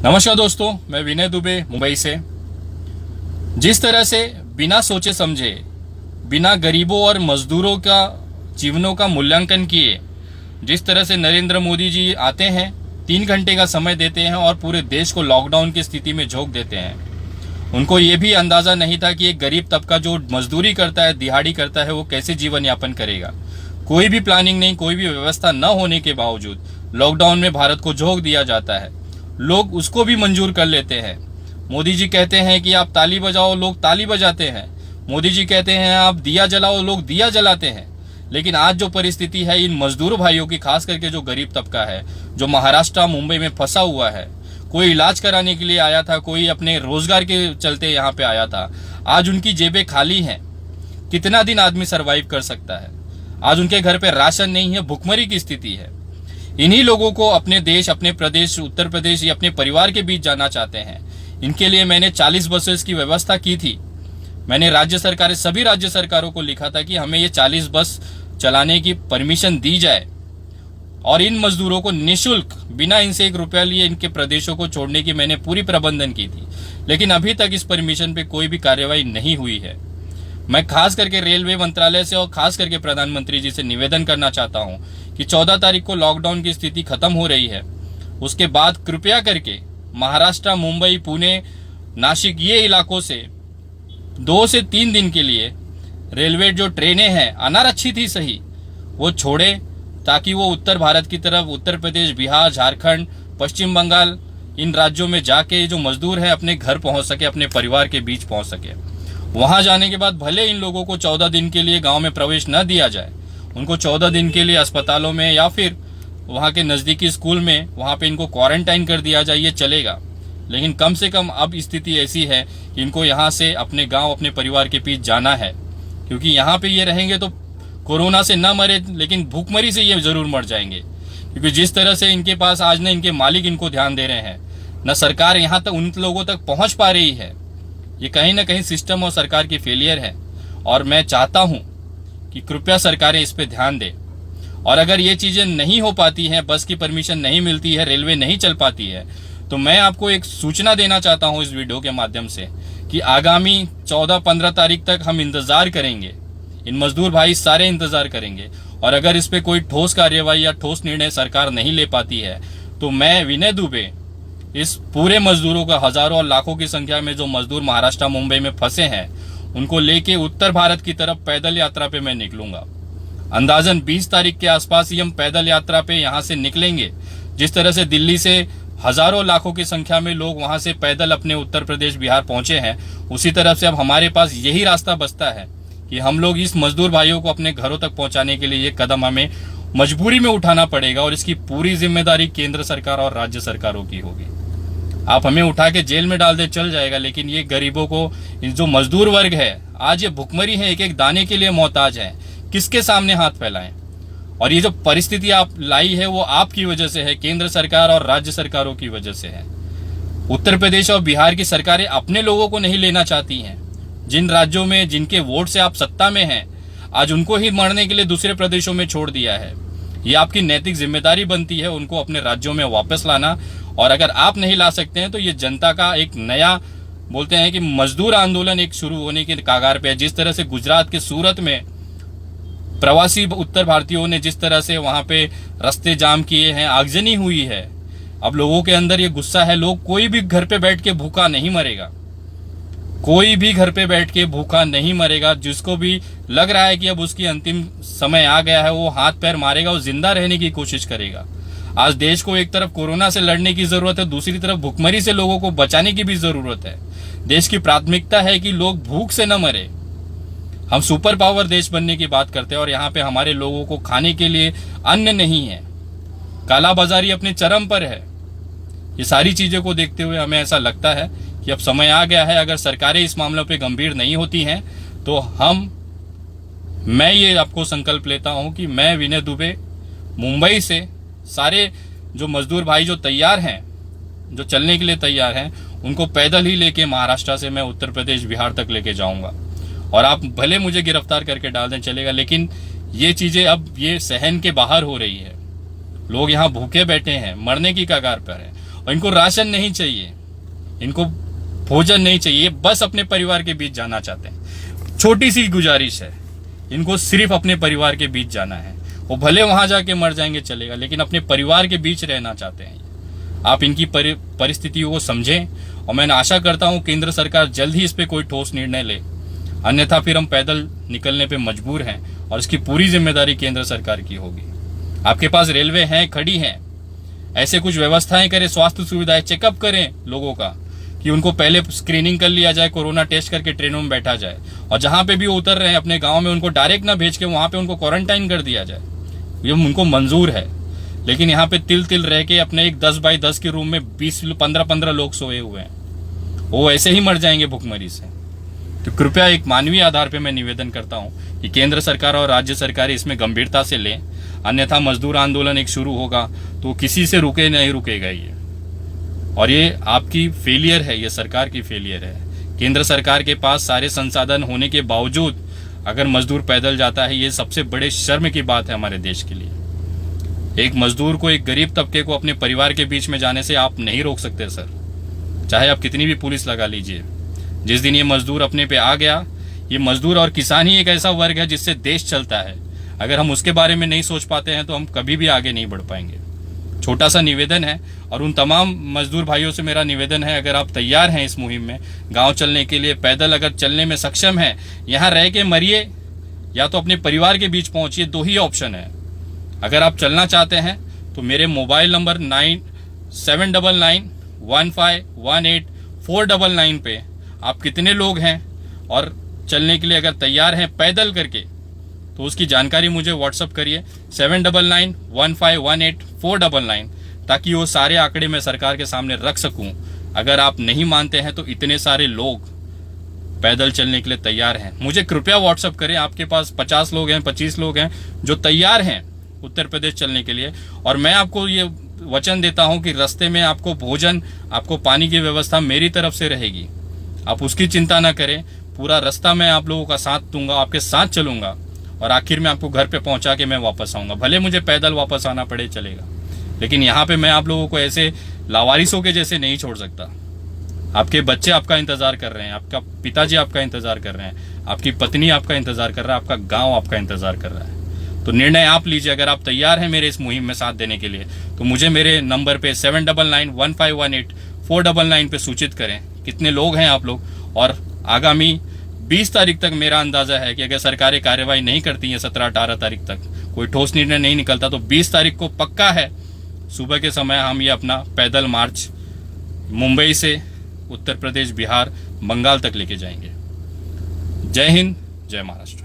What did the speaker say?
नमस्कार दोस्तों, मैं विनय दुबे मुंबई से। जिस तरह से बिना सोचे समझे, बिना गरीबों और मजदूरों का जीवनों का मूल्यांकन किए, जिस तरह से नरेंद्र मोदी जी आते हैं, 3 घंटे का समय देते हैं और पूरे देश को लॉकडाउन की स्थिति में झोंक देते हैं। उनको ये भी अंदाजा नहीं था कि एक गरीब तबका जो मजदूरी करता है, दिहाड़ी करता है, वो कैसे जीवन यापन करेगा। कोई भी प्लानिंग नहीं, कोई भी व्यवस्था न होने के बावजूद लॉकडाउन में भारत को झोंक दिया जाता है। लोग उसको भी मंजूर कर लेते हैं। मोदी जी कहते हैं कि आप ताली बजाओ, लोग ताली बजाते हैं। मोदी जी कहते हैं आप दिया जलाओ, लोग दिया जलाते हैं। लेकिन आज जो परिस्थिति है इन मजदूर भाइयों की, खास करके जो गरीब तबका है, जो महाराष्ट्र मुंबई में फंसा हुआ है, कोई इलाज कराने के लिए आया था, कोई अपने रोजगार के चलते यहाँ पे आया था, आज उनकी जेबें खाली हैं। कितना दिन आदमी सरवाइव कर सकता है? आज उनके घर पे राशन नहीं है, भुखमरी की स्थिति है। इन्हीं लोगों को अपने देश, अपने प्रदेश उत्तर प्रदेश या अपने परिवार के बीच जाना चाहते हैं। इनके लिए मैंने 40 बसेस की व्यवस्था की थी। मैंने सभी राज्य सरकारों को लिखा था कि हमें ये 40 बस चलाने की परमिशन दी जाए और इन मजदूरों को निःशुल्क, बिना इनसे 1 रुपया लिए इनके प्रदेशों को छोड़ने की मैंने पूरी प्रबंधन की थी। लेकिन अभी तक इस परमिशन पे कोई भी कार्यवाही नहीं हुई है। मैं खास करके रेलवे मंत्रालय से और खास करके प्रधानमंत्री जी से निवेदन करना चाहता हूं कि 14 तारीख को लॉकडाउन की स्थिति खत्म हो रही है, उसके बाद कृपया करके महाराष्ट्र, मुंबई, पुणे, नासिक ये इलाकों से 2 से 3 दिन के लिए रेलवे जो ट्रेनें हैं, अनारक्षित ही सही, वो छोड़े, ताकि वो उत्तर भारत की तरफ, उत्तर प्रदेश, बिहार, झारखंड, पश्चिम बंगाल, इन राज्यों में जाके जो मजदूर हैं अपने घर पहुंच सके, अपने परिवार के बीच पहुंच सके। वहां जाने के बाद भले इन लोगों को 14 दिन के लिए गांव में प्रवेश न दिया जाए, उनको 14 दिन के लिए अस्पतालों में या फिर वहां के नजदीकी स्कूल में वहां पे इनको क्वारंटाइन कर दिया जाए, ये चलेगा। लेकिन कम से कम अब स्थिति ऐसी है कि इनको यहाँ से अपने गांव, अपने परिवार के बीच जाना है, क्योंकि यहाँ पे ये रहेंगे तो कोरोना से न मरे, लेकिन भूखमरी से ये जरूर मर जाएंगे। क्योंकि जिस तरह से इनके पास आज न इनके मालिक इनको ध्यान दे रहे हैं, न सरकार यहाँ तक उन लोगों तक पहुंच पा रही है। ये कहीं ना कहीं सिस्टम और सरकार की फेलियर है। और मैं चाहता हूं कि कृपया सरकारें इस पे ध्यान दें। और अगर ये चीजें नहीं हो पाती हैं, बस की परमिशन नहीं मिलती है, रेलवे नहीं चल पाती है, तो मैं आपको एक सूचना देना चाहता हूं इस वीडियो के माध्यम से कि आगामी 14-15 तारीख तक हम इंतजार करेंगे। इन मजदूर भाई सारे इंतजार करेंगे। और अगर इस पे कोई ठोस कार्यवाही या ठोस निर्णय सरकार नहीं ले पाती है, तो मैं विनय दुबे इस पूरे मजदूरों का, हजारों और लाखों की संख्या में जो मजदूर महाराष्ट्र, मुंबई में फंसे हैं, उनको लेके उत्तर भारत की तरफ पैदल यात्रा पे मैं निकलूंगा। अंदाजन 20 तारीख के आसपास ही हम पैदल यात्रा पे यहां से निकलेंगे। जिस तरह से दिल्ली से हजारों लाखों की संख्या में लोग वहां से पैदल अपने उत्तर प्रदेश, बिहार पहुंचे हैं, उसी तरफ से अब हमारे पास यही रास्ता बचता है कि हम लोग इस मजदूर भाइयों को अपने घरों तक पहुंचाने के लिए ये कदम हमें मजबूरी में उठाना पड़ेगा। और इसकी पूरी जिम्मेदारी केंद्र सरकार और राज्य सरकारों की होगी। आप हमें उठा के जेल में डाल दे चल जाएगा, लेकिन ये गरीबों को, जो मजदूर वर्ग है, आज ये भुखमरी है, एक एक दाने के लिए मोहताज है। किसके सामने हाथ फैलाएं? और ये जो परिस्थिति आप लाई है वो आपकी वजह से है, केंद्र सरकार और राज्य सरकारों की वजह से है। उत्तर प्रदेश और बिहार की सरकारें अपने लोगों को नहीं लेना चाहती हैं। जिन राज्यों में, जिनके वोट से आप सत्ता में हैं, आज उनको ही मरने के लिए दूसरे प्रदेशों में छोड़ दिया है। ये आपकी नैतिक जिम्मेदारी बनती है उनको अपने राज्यों में वापस लाना। और अगर आप नहीं ला सकते हैं तो ये जनता का एक नया, बोलते हैं कि मजदूर आंदोलन एक शुरू होने के कागार पे है। जिस तरह से गुजरात के सूरत में प्रवासी उत्तर भारतीयों ने जिस तरह से वहां पे रास्ते जाम किए हैं, आगजनी हुई है, अब लोगों के अंदर ये गुस्सा है। लोग, कोई भी घर पे बैठ के भूखा नहीं मरेगा, कोई भी घर पे बैठ के भूखा नहीं मरेगा। जिसको भी लग रहा है कि अब उसकी अंतिम समय आ गया है, वो हाथ पैर मारेगा, वो जिंदा रहने की कोशिश करेगा। आज देश को एक तरफ कोरोना से लड़ने की जरूरत है, दूसरी तरफ भुखमरी से लोगों को बचाने की भी जरूरत है। देश की प्राथमिकता है कि लोग भूख से न मरे। हम सुपर पावर देश बनने की बात करते हैं और यहाँ पे हमारे लोगों को खाने के लिए अन्न नहीं है, कालाबाजारी अपने चरम पर है। ये सारी चीजों को देखते हुए हमें ऐसा लगता है कि अब समय आ गया है, अगर सरकारें इस मामलों पे गंभीर नहीं होती हैं तो मैं ये आपको संकल्प लेता हूं कि मैं विनय दुबे मुंबई से सारे जो मजदूर भाई जो तैयार हैं, जो चलने के लिए तैयार हैं, उनको पैदल ही लेके महाराष्ट्र से मैं उत्तर प्रदेश, बिहार तक लेके जाऊंगा। और आप भले मुझे गिरफ्तार करके डाल दें, चलेगा, लेकिन ये चीजें अब ये सहन के बाहर हो रही है। लोग यहाँ भूखे बैठे हैं, मरने की कगार पर हैं। और इनको राशन नहीं चाहिए, इनको भोजन नहीं चाहिए, बस अपने परिवार के बीच जाना चाहते हैं। छोटी सी गुजारिश है, इनको सिर्फ अपने परिवार के बीच जाना है। वो भले वहां जाके मर जाएंगे चलेगा, लेकिन अपने परिवार के बीच रहना चाहते हैं। आप इनकी परिस्थितियों को समझें और मैं आशा करता हूं केंद्र सरकार जल्द ही इस पे कोई ठोस निर्णय ले, अन्यथा फिर हम पैदल निकलने पे मजबूर हैं और इसकी पूरी जिम्मेदारी केंद्र सरकार की होगी। आपके पास रेलवे है, खड़ी है, ऐसे कुछ व्यवस्थाएं करें, स्वास्थ्य सुविधाएं, चेकअप करें लोगों का, कि उनको पहले स्क्रीनिंग कर लिया जाए, कोरोना टेस्ट करके ट्रेनों में बैठा जाए, और जहां पे भी उतर रहे हैं अपने गांव में उनको डायरेक्ट ना भेज के वहां पे उनको क्वारंटाइन कर दिया जाए। ये उनको मंजूर है, लेकिन यहाँ पे तिल तिल रह के अपने एक 10 बाई 10 के रूम में 15-15 लोग सोए हुए हैं, वो ऐसे ही मर जाएंगे भुखमरी से। तो कृपया एक मानवीय आधार पे मैं निवेदन करता हूँ कि केंद्र सरकार और राज्य सरकार इसमें गंभीरता से लें, अन्यथा मजदूर आंदोलन एक शुरू होगा तो किसी से नहीं रुकेगा ये। और ये आपकी फेलियर है, ये सरकार की फेलियर है। केंद्र सरकार के पास सारे संसाधन होने के बावजूद अगर मजदूर पैदल जाता है, ये सबसे बड़े शर्म की बात है हमारे देश के लिए। एक मजदूर को, एक गरीब तबके को अपने परिवार के बीच में जाने से आप नहीं रोक सकते सर, चाहे आप कितनी भी पुलिस लगा लीजिए। जिस दिन ये मजदूर अपने पे आ गया, ये मजदूर और किसान ही एक ऐसा वर्ग है जिससे देश चलता है। अगर हम उसके बारे में नहीं सोच पाते हैं तो हम कभी भी आगे नहीं बढ़ पाएंगे। छोटा सा निवेदन है, और उन तमाम मजदूर भाइयों से मेरा निवेदन है, अगर आप तैयार हैं इस मुहिम में गांव चलने के लिए, पैदल अगर चलने में सक्षम है, यहाँ रह के मरिए या तो अपने परिवार के बीच पहुंचिए, 2 ही ऑप्शन है। अगर आप चलना चाहते हैं तो मेरे मोबाइल नंबर 97991518 पे आप कितने लोग हैं और चलने के लिए अगर तैयार हैं पैदल करके, तो उसकी जानकारी मुझे व्हाट्सअप करिए 7991518499, ताकि वो सारे आंकड़े मैं सरकार के सामने रख सकूं। अगर आप नहीं मानते हैं तो इतने सारे लोग पैदल चलने के लिए तैयार हैं, मुझे कृपया व्हाट्सअप करें। आपके पास 50 लोग हैं, 25 लोग हैं जो तैयार हैं उत्तर प्रदेश चलने के लिए, और मैं आपको ये वचन देता हूं कि रास्ते में आपको भोजन, आपको पानी की व्यवस्था मेरी तरफ से रहेगी, आप उसकी चिंता ना करें। पूरा रास्ता मैं आप लोगों का साथ दूंगा, आपके साथ चलूंगा, और आखिर में आपको घर पे पहुंचा के मैं वापस आऊंगा। भले मुझे पैदल वापस आना पड़े चलेगा, लेकिन यहाँ पे मैं आप लोगों को ऐसे लावारिसों के जैसे नहीं छोड़ सकता। आपके बच्चे आपका इंतजार कर रहे हैं, आपका पिताजी आपका इंतजार कर रहे हैं, आपकी पत्नी आपका इंतजार कर रहा है, आपका गांव आपका इंतजार कर रहा है। तो निर्णय आप लीजिए। अगर आप तैयार हैं मेरे इस मुहिम में साथ देने के लिए, तो मुझे मेरे नंबर पे 79991518 पे सूचित करें कितने लोग हैं आप लोग। और आगामी 20 तारीख तक मेरा अंदाजा है कि अगर सरकारें कार्यवाही नहीं करती हैं, 17-18 तारीख तक कोई ठोस निर्णय नहीं निकलता, तो 20 तारीख को पक्का है सुबह के समय हम ये अपना पैदल मार्च मुंबई से उत्तर प्रदेश, बिहार, बंगाल तक लेके जाएंगे। जय हिंद, जय महाराष्ट्र।